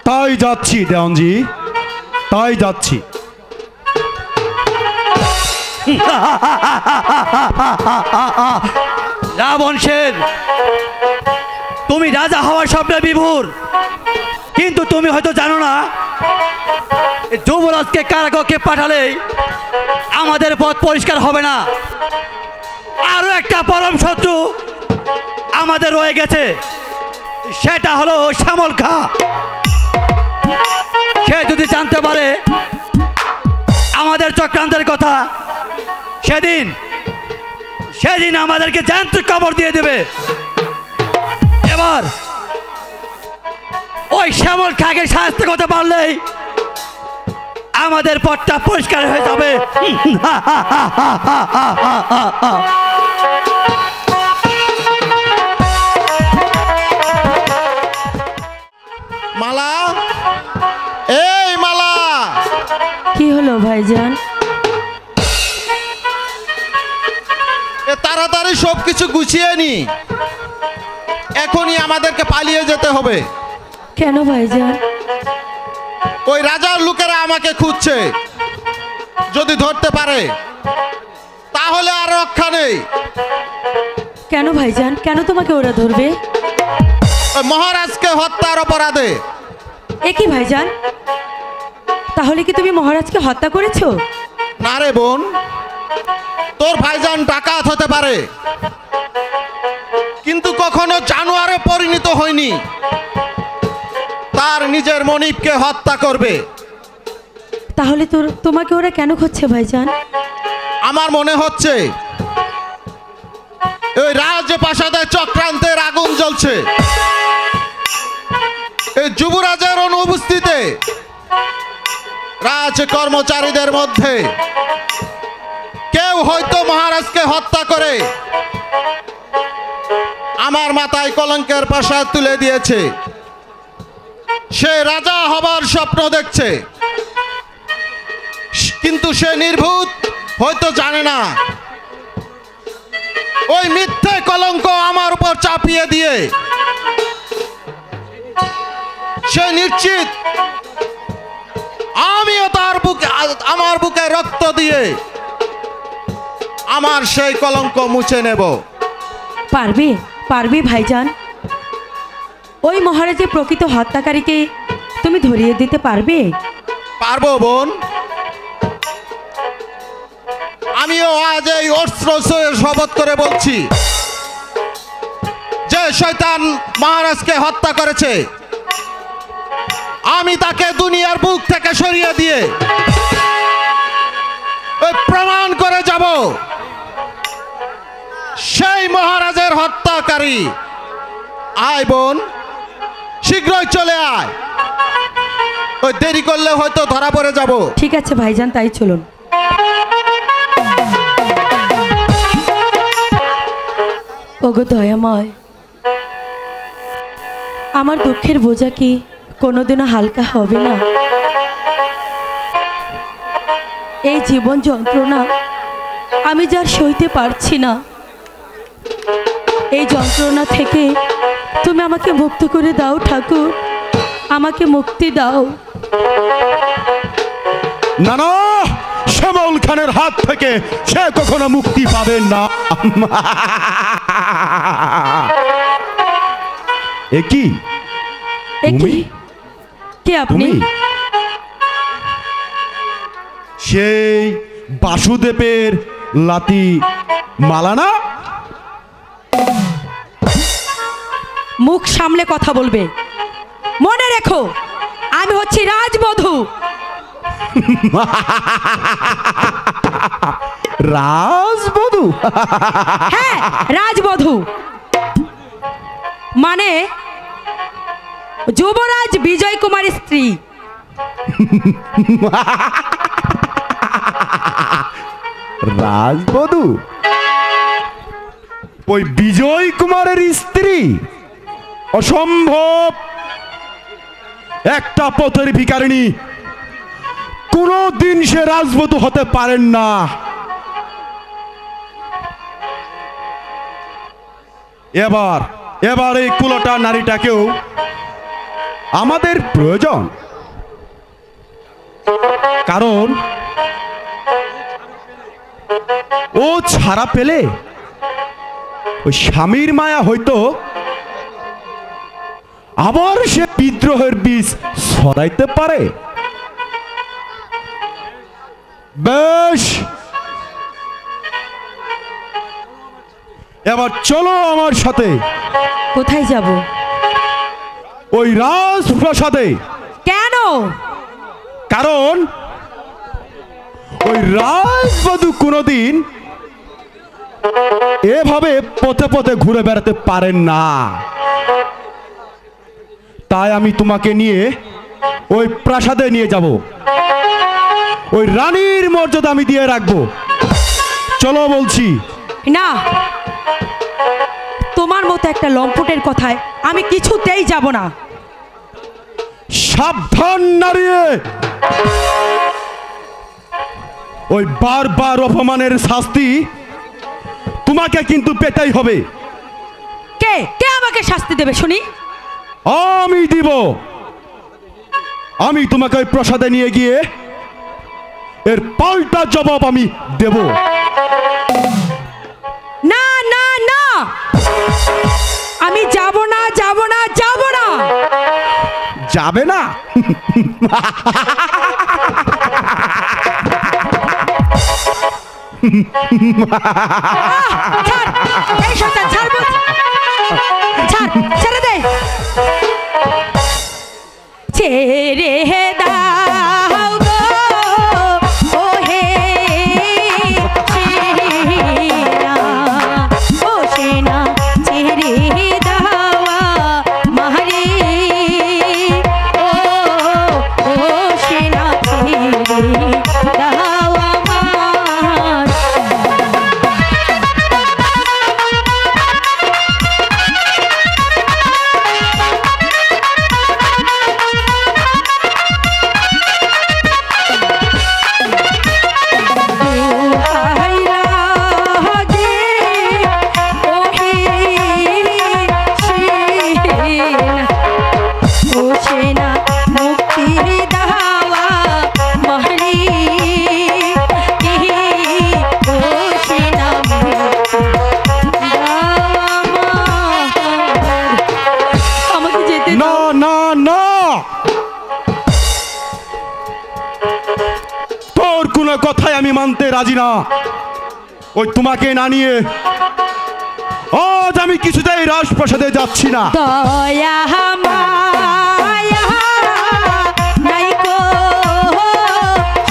তাই যাচ্ছি দেওয়ানজি, তাই যাচ্ছি। রাবণ সেন, তুমি রাজা হওয়ার স্বপ্নে বিভোর, কিন্তু তুমি হয়তো জানো না, এই যুবরাজকে কারাগারে পাঠালেই আমাদের পথ পরিষ্কার হবে না। আরো একটা পরম শত্রু আমাদের রয়ে গেছে, সেটা হলো শ্যামল খাঁ। সে যদি জানতে পারে আমাদের চক্রান্তের কথা, সেদিন আমাদেরকে জ্যান্ত কবর দিয়ে দেবে। এবার ওই শ্যামল খাঁকে শাস্তি করতে পারলেই আমাদের পথটা পরিষ্কার হয়ে যাবে। মালা, এই মালা, কি হলো ভাইজান? এ তাড়াতাড়ি সবকিছু গুছিয়ে নি, এখনই আমাদেরকে পালিয়ে যেতে হবে। কেন ভাইজান? ওই রাজার লোকেরা আমাকে খুঁজছে, যদি ধরতে পারে তাহলে আর রক্ষা নেই। কেন ভাইজান, কেন তোমাকে ওরা ধরবে? ওই মহারাজকে হত্যার অপরাধে। এ কি ভাইজান, তাহলে কি তুমি মহারাজকে হত্যা করেছো? না রে বোন, তোর ভাইজান ডাকাত হতে পারে, কিন্তু কখনো জানোয়ারে পরিণত হয়নি। তার নিজের মনিবকে হত্যা করবে। তাহলে তোমাকে ওরা কেন খুঁজছে ভাইজান? আমার মনে হচ্ছে ওই রাজপ্রাসাদে চক্রান্তের আগুন জ্বলছে। এই যুবরাজের অনুপস্থিতিতে রাজ কর্মচারীদের মধ্যে কেউ হয়তো মহারাজকে হত্যা করে আমার মাথায় কলঙ্কের প্রাসাদ তুলে দিয়েছে। সে রাজা হবার স্বপ্ন দেখছে, কিন্তু সে নির্ভূত, হয়তো জানে না ওই মিথ্যে কলঙ্ক আমার উপর চাপিয়ে দিয়ে সে নিশ্চিত আমিও তার বুকে, আমার বুকে রক্ত দিয়ে আমার সেই কলঙ্ক মুছে নেব। পারবে ভাইজান? ওই মহারাজের প্রকৃত হত্যাকারীকে তুমি ধরিয়ে দিতে পারবে? পারবো বোন, আমিও আজ এই অস্ত্র শপথ করে বলছি, যে শয়তান মহারাজকে হত্যা করেছে আমি তাকে দুনিয়ার বুক থেকে সরিয়ে দিয়ে প্রমাণ করে যাব সেই মহারাজের হত্যাকারী। আয় বোন, শীঘ্রই চলে আয়, ওই দেরি করলে হয়তো ধরা পড়ে যাব। ঠিক আছে ভাইজান, তাই চলুন। ওগো দয়াময়, আমার দুঃখের বোঝা কি কোনোদিনও হালকা হবে না? এই জীবন যন্ত্রণা আমি যার সইতে পারছি না, এই যন্ত্রণা থেকে তুমি আমাকে মুক্ত করে দাও ঠাকুর, আমাকে মুক্তি দাও। না না, শ্যামল খানের হাত থেকে সে কখনো মুক্তি পাবেন না। এ কি এ কি? কে আপনি? তুমি সেই বাসুদেবের লাতি মালা না? মুখ সামলে কথা বলবে, মনে রেখো আমি হচ্ছি রাজবধূ। রাজবধূ? হ্যাঁ, রাজবধূ মানে যুবরাজ বিজয় কুমারের স্ত্রী। রাজবধূ? ওই বিজয় কুমারের স্ত্রী? অসম্ভব! একটা পথের ভিখারিণী কোনদিন সে রাজবধূ হতে পারেন না। এবার এই কুলোটা নারীটাকেও আমাদের প্রয়োজন, কারণ ও ছাড়া পেলে ওই স্বামীর মায়া হয়তো আবার সে বিদ্রোহের বীজ ছড়াইতে পারে। বেশ, এবার চলো আমার সাথে। কোথায় যাব? ওই রাজপ্রাসাদে। কেন? কারণ ওই রাজবধূ কোনোদিন এভাবে পথে পথে ঘুরে বেড়াতে পারেন না। তাই আমি তোমাকে নিয়ে ওই প্রাসাদে নিয়ে যাব, ওই রানীর মর্যাদা আমি দিয়ে রাখবো। চলো বলছি। না, তোমার মতো একটা লম্পটের কথায় আমি কিছুতেই যাব না। সাবধান নারী, ওই বারবার অপমানের শাস্তি তোমাকে কিন্তু পেতেই হবে। কে কে আমাকে শাস্তি দেবে শুনি? আমি দিব। আমি তোমাকে ওই প্রাসাদে নিয়ে গিয়ে এর পাল্টা জবাব আমি দেব। না না না, আমি যাব না, যাব না, যাব না। যাবে না? ছাড়, এই শয়তান, ছাড় বলছি। ছাড়, ছেড়ে দে। ছেড়ে দাও গো, ও হে সেনা, ও সেনা, ছেড়ে দাও মারে, ও সেনা, ছেড়ে দাও আমার। না না না, তোর কোনো কথাই আমি মানতে রাজি না। ওই তোমাকে না নিয়ে আজ আমি কিছুতেই রাজপ্রাসাদে যাচ্ছি না। দয়া মায়া নাইকো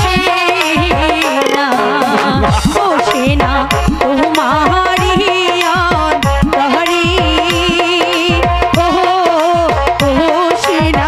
সেনা, ও সেনা তোমারি অন্তরে, ও সেনা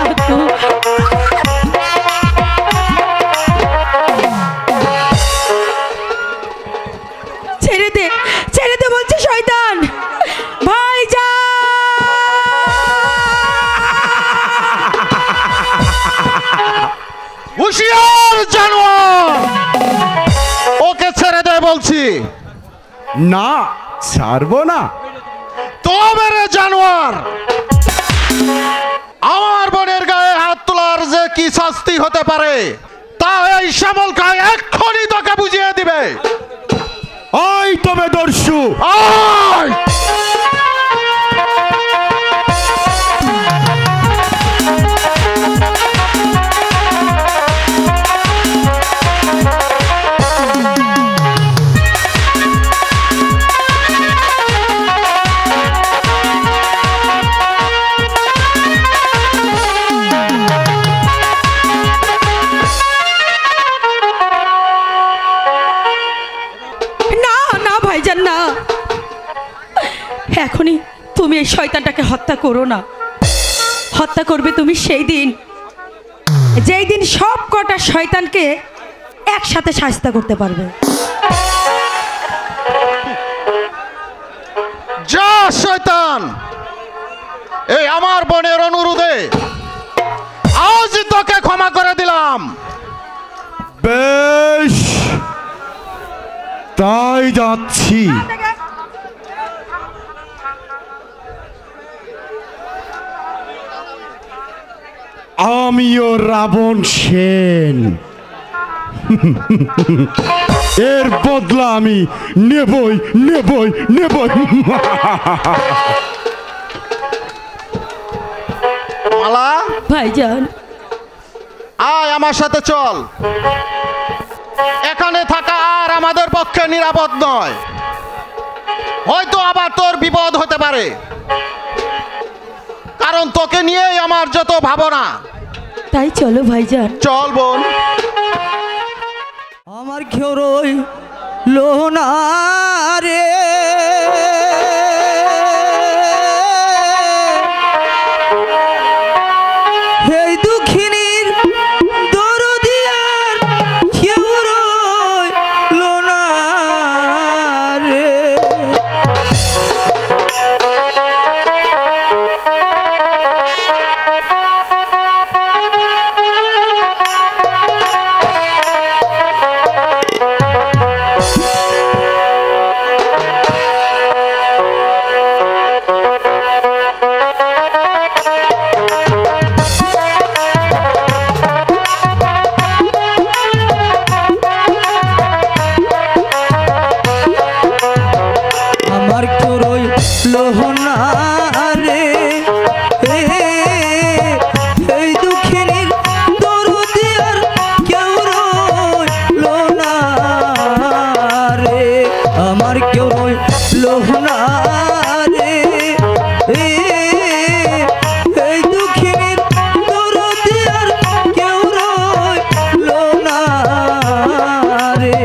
না, ছাড়বো না। তবে রে জানোয়ার, আমার বোনের গায়ে হাত তোলার যে কি শাস্তি হতে পারে তা এই শ্যামল খায় এক্ষুনি তোকে বুঝিয়ে দিবে। ওই তবে দর্শু, আয়! না না ভাইজান না, এখনই তুমি এই শয়তানটাকে হত্যা করো না। হত্যা করবে তুমি সেই দিন, যেই দিন সব কটা শয়তানকে একসাথে শাস্তি করতে পারবে। যা শয়তান, এই আমার বোনের অনুরোধে আজ তোকে ক্ষমা করে দিলাম। বেশ, তাই যাচ্ছি। আমিও রাবণ সেন, এর বদলা আমি নেবই নেবই নেবই। মালা, ভাইজান আয় আমার সাথে চল। এখানে থাকা আর আমাদের পক্ষে নিরাপদ নয়, হয়তো আবার তোর বিপদ হতে পারে, কারণ তোকে নিয়েই আমার যত ভাবনা। তাই চলো ভাইজান। চল বোন। আমার কেউ রইলো না রে, এই দুঃখিনীর দরদি আর কেউ রইলো না রে। আমার কেউ রইলো না রে, এই দুঃখিনীর দরদি আর কেউ রইলো না রে। আমার কেউ রইলো না রে, এই দুঃখিনীর দরদি আর কেউ রইলো না রে।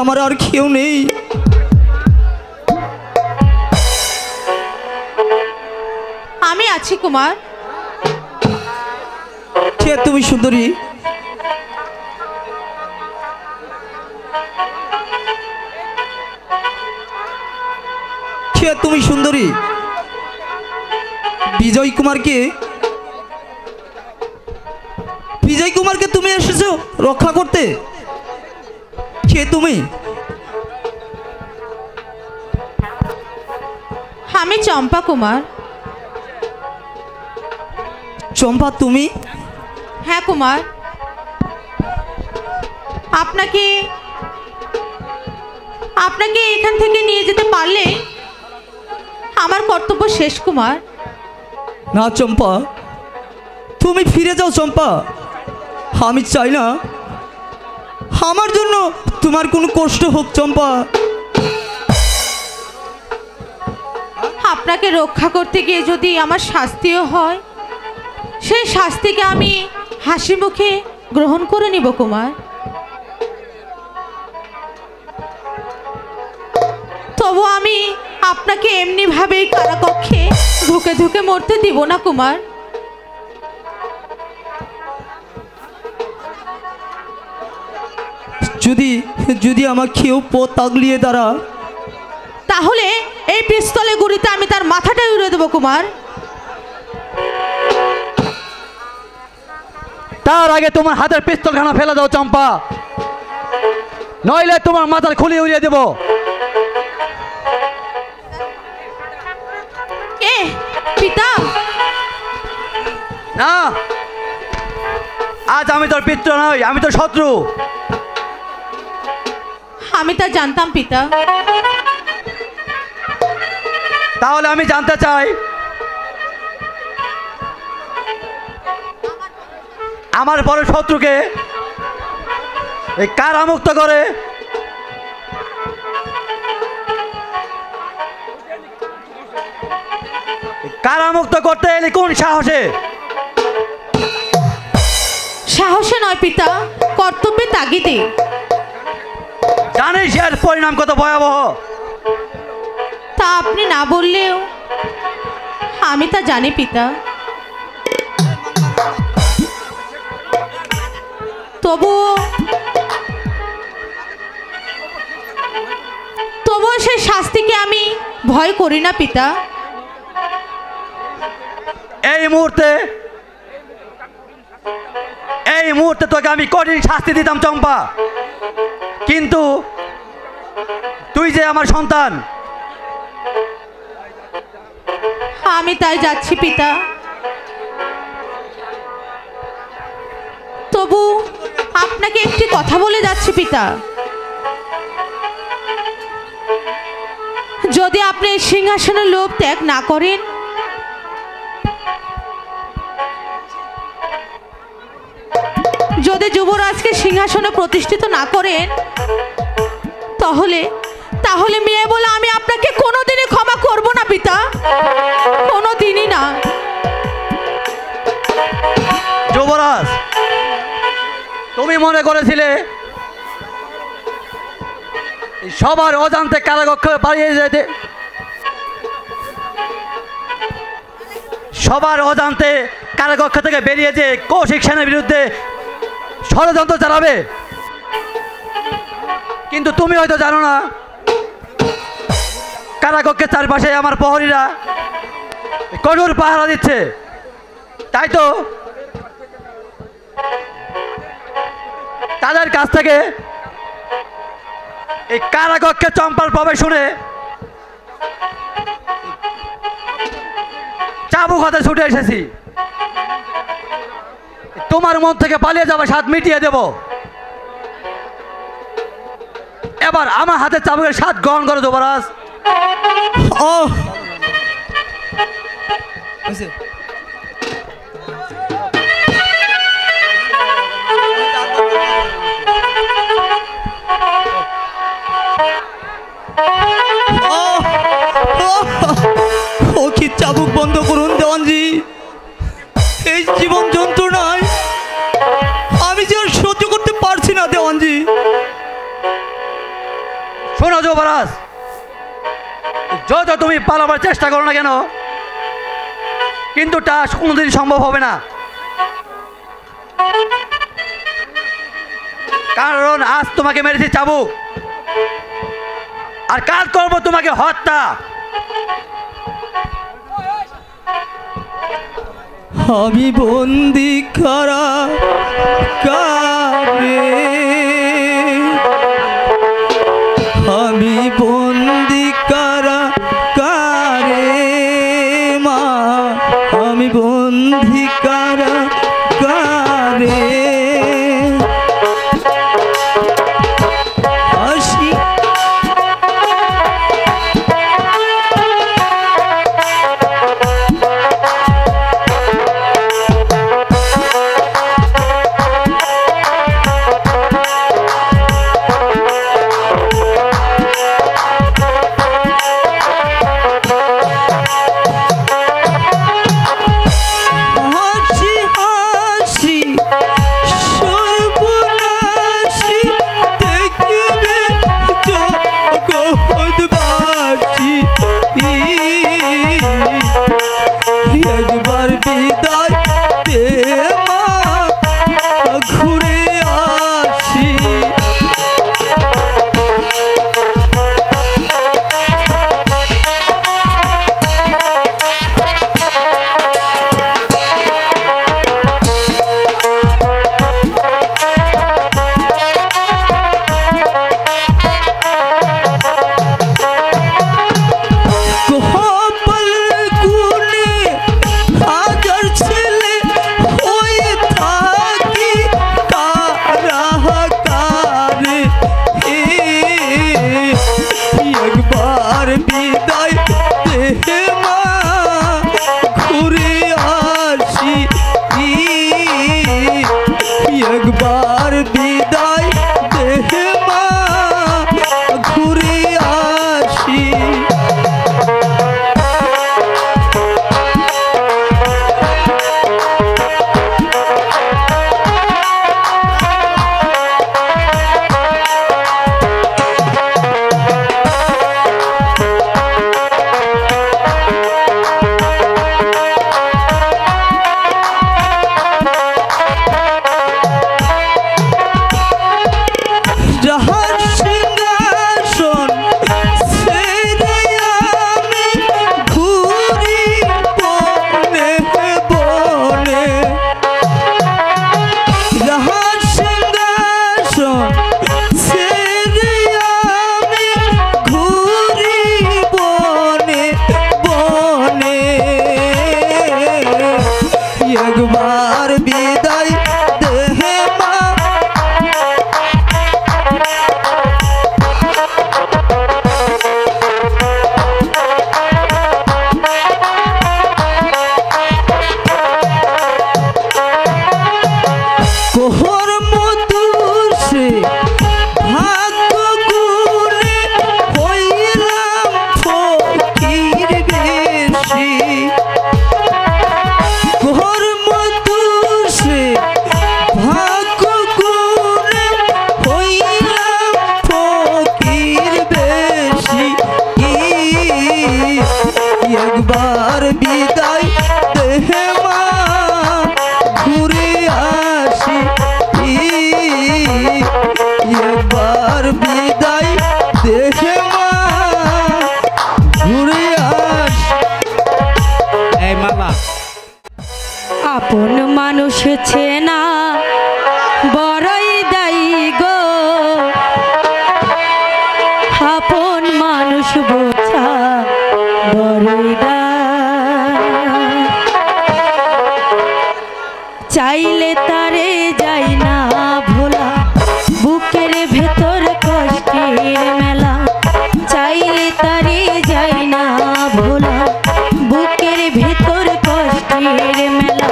আমার আর কেউ নেই। আমি আছি কুমার। কে তুমি সুন্দরী? কে তুমি সুন্দরী? বিজয় কুমারকে তুমি এসেছো রক্ষা করতে? কে তুমি? আমি চম্পা কুমার। চম্পা তুমি? হ্যাঁ কুমার, আপনাকে এখান থেকে নিয়ে যেতে পারলে আমার কর্তব্য শেষ কুমার। না চম্পা, তুমি ফিরে যাও চম্পা। আমি চাই না আমার জন্য তোমার কোনো কষ্ট হোক চম্পা। আপনাকে রক্ষা করতে গিয়ে যদি আমার শাস্তিও হয়, সেই শাস্তিকে আমি হাসি মুখে গ্রহণ করে নিব কুমার। তবু আমি আপনাকে এমনিভাবেই কারাকক্ষে ধুকে ধুকে মরতে দিব না কুমার। যদি আমার কেউ পথ আগলিয়ে দাঁড়া, তাহলে এই পিস্তলে গুলিতে আমি তার মাথাটাই উড়ে দেবো কুমার। তার আগে তোমার হাতের পিস্তলখানা ফেলে দাও চম্পা, নইলে তোমার মাথার খুলি উড়িয়ে দেব। এ পিতা, না, আজ আমি তোর পিত্র নই, আমি তোর শত্রু। আমি তা জানতাম পিতা। তাহলে আমি জানতে চাই, আমার বড় শত্রুকে এই কারামুক্ত করে কারামুক্ত করতে এলি কোন সাহসে? সাহসে নয় পিতা, কর্তব্যে তাগিদে। জানিস এর পরিণাম কত ভয়াবহ? তা আপনি না বললেও আমি তা জানি পিতা। তবুও সেই শাস্তিকে আমি ভয় করি না পিতা। এই মুহূর্তে তোকে আমি কঠিন শাস্তি দিতাম চম্পা, কিন্তু তুই যে আমার সন্তান, আমি তাই যাচ্ছি পিতা। তবু আপনাকে একটি কথা বলে যাচ্ছি পিতা। যদি আপনি এই সিংহাসনের লোভ ত্যাগ না করেন, যদি যুবরাজকে সিংহাসনে প্রতিষ্ঠিত না করেন, তাহলে মেয়ে বলে আমি আপনাকে কোনোদিনই ক্ষমা করব না পিতা, কোনোদিনই না। যুবরাজ, তুমি মনে করেছিলে সবার অজান্তে কারাকক্ষে পালিয়ে যেতে, সবার অজান্তে কারাকক্ষ থেকে বেরিয়ে যে কৌশিক সেনের বিরুদ্ধে ষড়যন্ত্র চালাবে, কিন্তু তুমি হয়তো জানো না কারাকক্ষের চারপাশে আমার প্রহরীরা কঠোর পাহারা দিচ্ছে। তাই তো তাদের কাছ থেকে এই কারাকক্ষে চম্পার প্রবেশ শুনে চাবুক হাতে ছুটে এসেছি। তোমার মন থেকে পালিয়ে যাওয়া স্বাদ মিটিয়ে দেব। এবার আমার হাতে চাবুকের স্বাদ গ্রহণ করো যুবরাজ। ও কি চাবুক বন্ধ করুন দেওয়ানজি, এই জীবন যন্ত্রণায় আমি যে আর সহ্য করতে পারছি না দেওয়ানজি। যুবরাজ, যত তুমি পালাবার চেষ্টা করো না কেন, কিন্তু তা কোনোদিন সম্ভব হবে না। কারণ আজ তোমাকে মেরেছি চাবুক, আর কাল করবো তোমাকে হত্যা। আমি বন্দি করা কারে, আমি বন্দি করা কারে মা, আমি বন্দি করা কারে। হাসি একবার বিদায় দে মা, ঘুরে আসি। একবার বিদায় দে মা, ঘুরে আসি। একবার বিদায় দে মা, ঘুরে আসি। একবার বিদায় দে মা, কোহর মধুর সে ভাগ্য গুণে হইলাম ফকির বেশি। কোহর মধুর সে ভাগ্য গুণে হইলাম ফকির বেশি। একবার বিদায় দে মা, ঘুরে আসি। একবার বিদায় দে মা, ঘুরে আসি। এই মালা আপন মানুষ চেনা বড়ই দায়ী গো, আপন মানুষ বোঝা বড়ই দায়। চাইলে তারে যাই না ভোলা, বুকের ভেতর কষ্টের মেলা। চাইলে তারে যাই না ভোলা, বুকের ভেতর কষ্টের মেলা।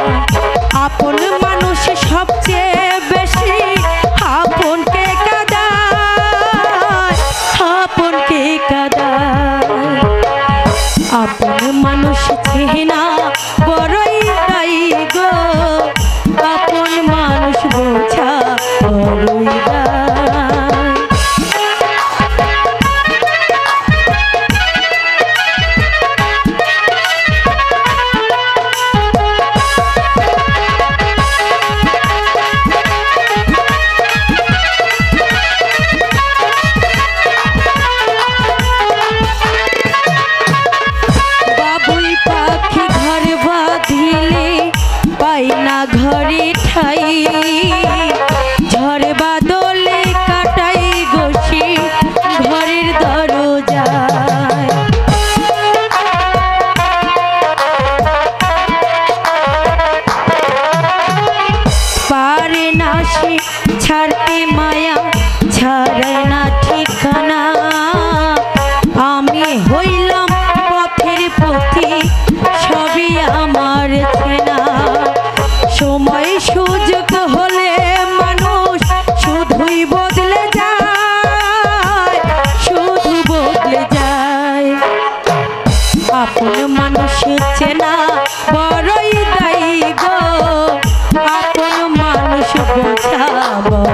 আপন মানুষ সবচেয়ে বেশি আপনকে কাঁদায়, আপনকে কাঁদায়। আপন মানুষ চেনা বড়ই দায়ী গো, আপন মানুষ বোঝা বড়ই দায়।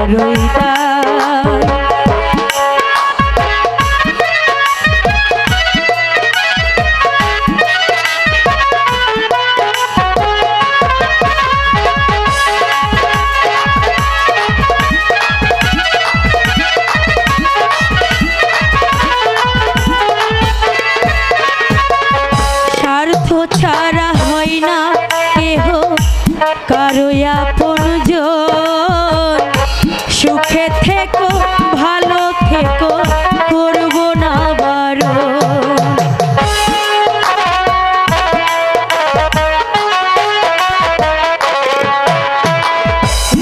বড়ই দায়। স্বার্থ ছাড়া হয় না কেহ কারো আপনজন। সুখে থেকো ভালো থেকো করব না বারণ।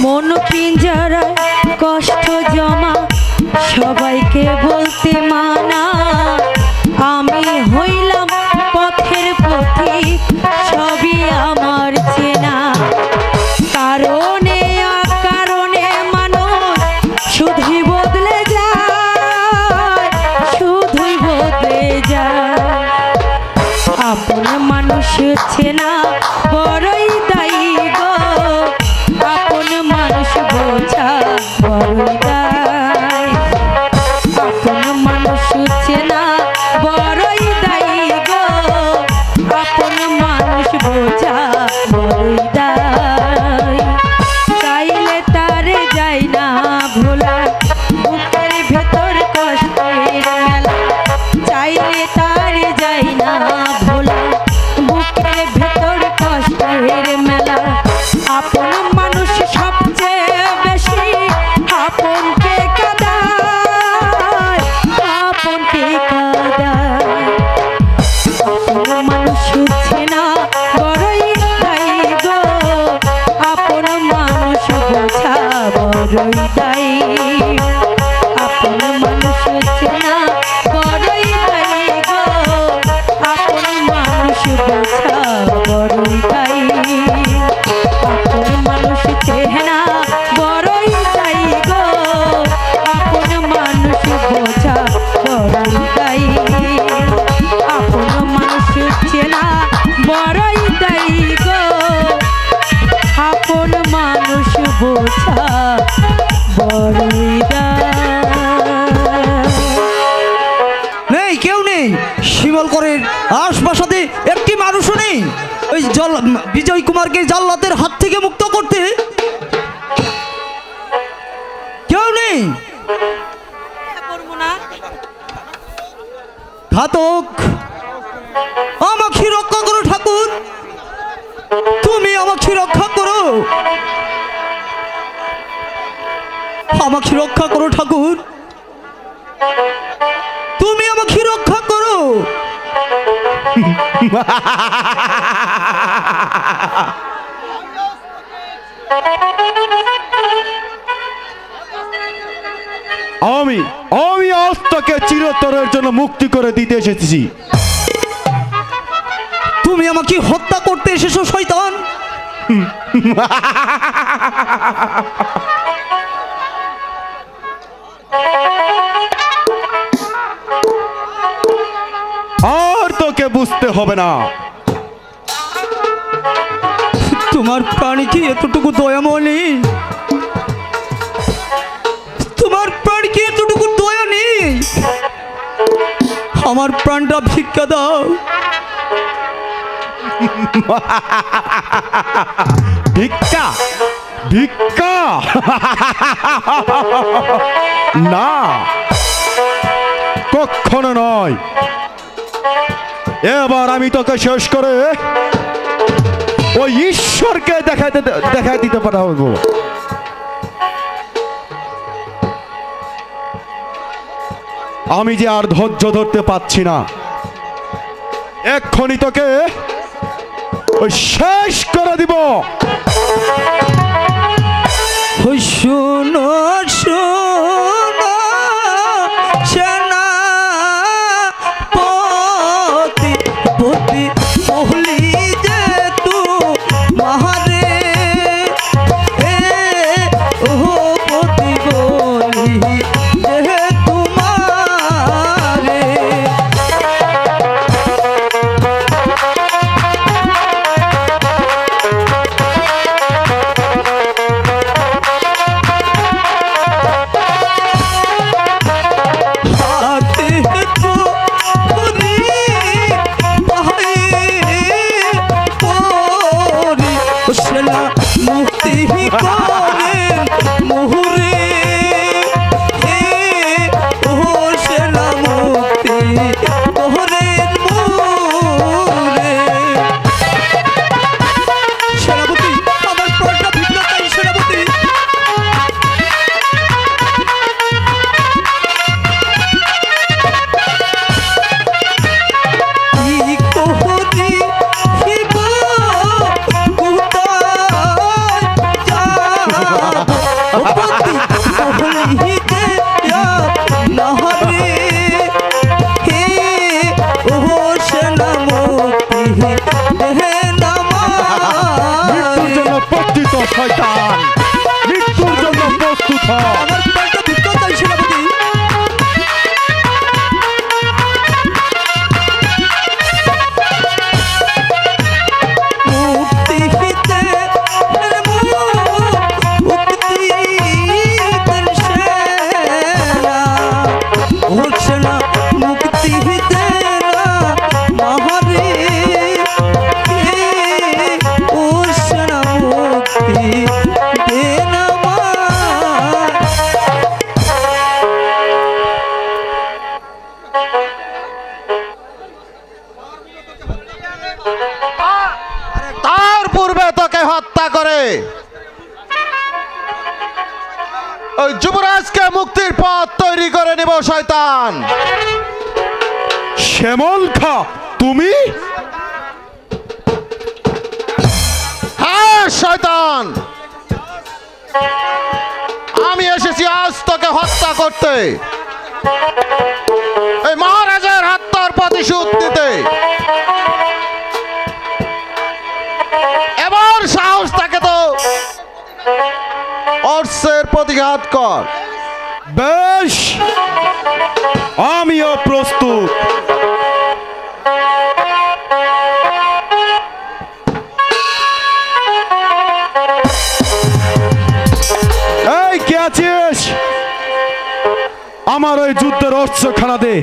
মন পিঞ্জরায় কষ্ট জমা সবাইকে বলতে মানা। আমি হইলাম পথের পথিক সবই আমার চেনা। কারণে অকারণে মানুষ শুধুই বদলে যায়, শুধুই বদলে যায়। আপন মানুষ চেনা বড়ই দায়ী গো, আপন মানুষ বোঝা বড়ই দায়। আপন মানুষ চেনা বড়ই দায়ী গো, আপন মানুষ বোঝা বড়ই দায়। চাইলে তারে যাই না ভোলা, বুকের ভেতর কষ্টের মেলা। চাইলে তারে যাই না ভোলা, বুকের ভেতর কষ্টের মেলা। আপন মানুষ সবচেয়ে বেশি আপনকে কাঁদায়, আপনকে কাঁদায়। আপন মানুষ চেনা বড়ই দায়ী গো, আপন মানুষ বোঝা বড়ই দায়ী। আপন মানুষ চেনা বড়ই দায়ী গো, আপন মানুষ বোঝা বড়ই দায়ী। আপন মানুষ চেনা বড়ই দায়ী গো, আপন মানুষ বোঝা বড়ই দায়ী। আপন মানুষ চেনা বড়ই দায়ী গো, আপন মানুষ বোঝা বড়ই দায়। নেই, কেউ নেই। শিমলকরের আশপাশে একটি মানুষও নেই ওই বিজয় কুমারকে জাল্লাতের হাত থেকে মুক্ত করতে। কেউ নেই। ঘাতক, আমাকে রক্ষা করো ঠাকুর, তুমি আমাকে রক্ষা করো, আমাকে রক্ষা করো ঠাকুর, তুমি আমাকে রক্ষা করো। আমি আমি আজ তোকে চিরতরের জন্য মুক্তি করে দিতে এসেছি। তুমি আমাকে হত্যা করতে এসেছো শয়তান। আর তোকে বুঝতে হবে না। তোমার প্রাণী কি এতটুকু দয়াময় নেই? তোমার প্রাণ কি এতটুকু দয়া নেই? আমার প্রাণটা ভিক্ষা দাও। ভিক্ষা ভিক্ষা না, কখনো নয়। এবার আমি তোকে শেষ করে ওই ঈশ্বরকে দেখাই দিতে পারবো। আমি যে আর ধৈর্য ধরতে পাচ্ছি না, এক্ষুনি তোকে ওই শেষ করে দিব। ওই শোনো শোনো সেনাপতি পতি বলি যে তু মহারে ও পতি বলি যে তোমারে। মুক্তি করেন মুহুরে ও সেনা মুক্তি করেন মুহুরে। সেনাপতি আমার প্রাণটা ভিন্ন তাই সেনাপতি। মৃত্যুর জন্য প্রস্তুত হ শয়তান, মৃত্যুর জন্য প্রস্তুত হ। আমার প্রাণটা ভিন্ন তাই সেনাপতি। তার পূর্বে তোকে হত্যা করে ওই যুবরাজকে মুক্তির পথ তৈরি করে নিব শয়তান। শ্যামল খা তুমি? হ্যাঁ শয়তান, আমি এসেছি আজ তোকে হত্যা করতে, এই মহারাজের হত্যার প্রতিশোধ নিতে। এবার সাহস থাকে তো অর্থের প্রতিঘাত কর। বেশ, আমিও প্রস্তুত। এই কে আছিস? আমার ওই যুদ্ধের অস্ত্রখানা দে।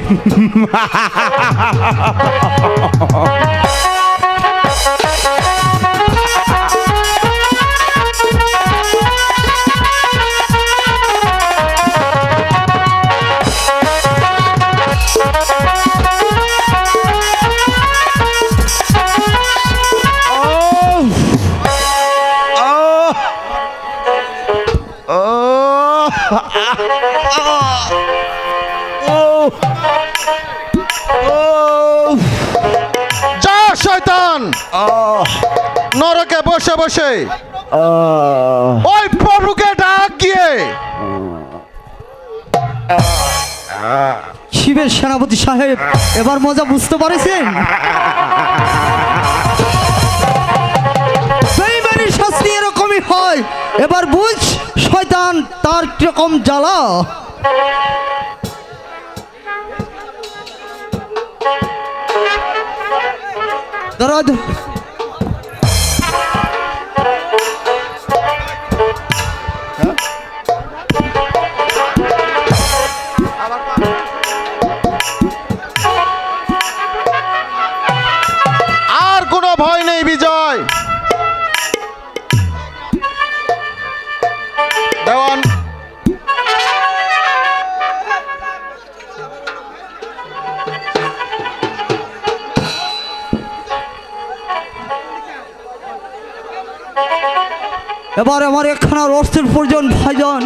যা শয়তান, নরকে বসে বসে ওই প্রভুকে ডাক গিয়ে। শিবের সেনাপতি সাহেব এবার মজা বুঝতে পারেছেন? বেঈমানির শাস্তি এরকমই হয়। এবার বুঝ শয়তান তার কিরকম জ্বালা। দাঁড়া আর কোনো ভয় নেই বিজয়। দেওয়ান এবার আমার একখানা অস্ত্রের প্রয়োজন ভাইজান।